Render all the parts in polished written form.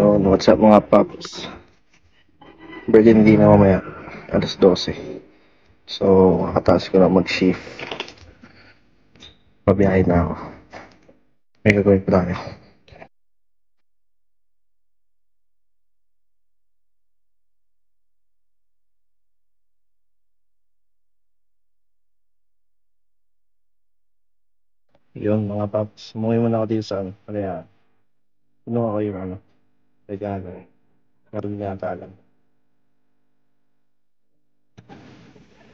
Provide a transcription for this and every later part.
Yun, what's up mga paps? Virgin din na mamaya, alas 12. So, kakataas ko na mag-shift. Pabiyahe na ako. May gagawin pa tayo. Yun mga paps, umuwi muna ako dito sa ano. Kaya, puno ako yung ano, regalo. Meron yata lang.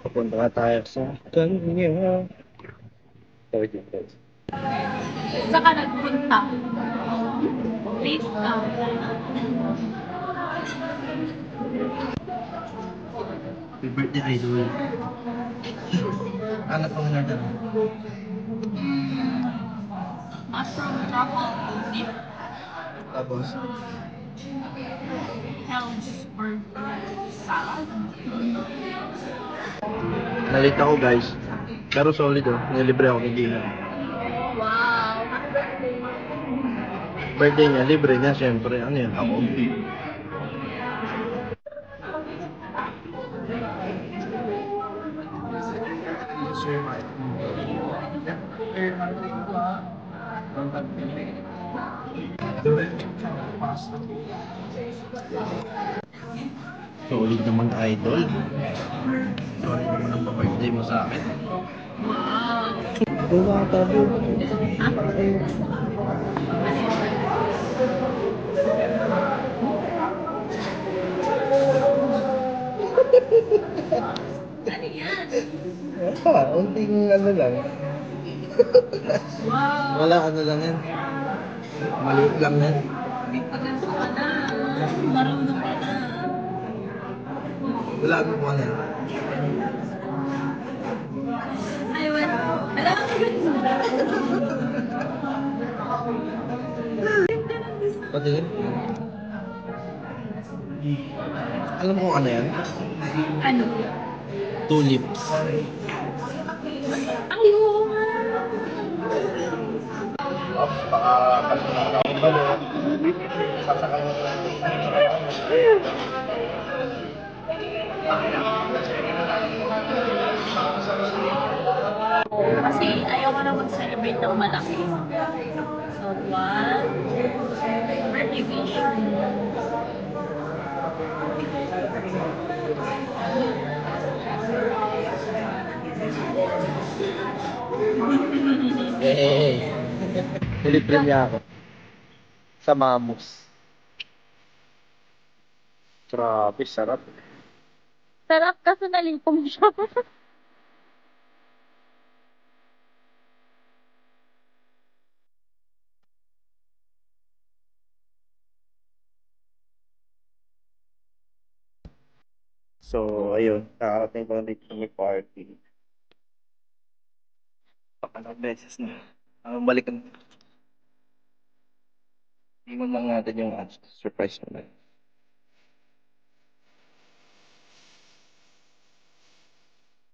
Papunta na tayo sa kanya. Sorry, guys. Saan ka nagpunta? Please, Happy birthday, idol. Anak ko na dyan. mushroom truffle beef Tapos, Helmsburger salad. nalita ako guys. Pero solid oh, nilibre ako ng dinner. Wow, happy birthday. Birthday niya, libre niya syempre. Ano yan, ako. Solid naman idol. Solid naman ang pa-birthday mo sa akin. Wow. Wala ka tayo. Ano yan? Wala, unting ano lang. Wow. Wala, ano lang yan. Maliit lang yan. Maganda ka na. Marunong ka na. Wala, ano po yan. Ay, wala. Wala kang ganda. Ganda ng gusto. Patingin. Alam mo ano yan? Ano? Tulips. Ay, oo nga. Ops, baka kalimutan na akong balo. Sasakal mo na. Kasi ayaw ko na mag-celebrate ng malaki. So, one, birthday wish. Hey! Nilibre niya ako. Sa Mamos. Grabe, sarap. Sarap kasi nalikom siya. So, ayun. Nakarating ko na dito sa may party. Pakalawang beses na. Balikan. Iwan lang natin yung surprise naman.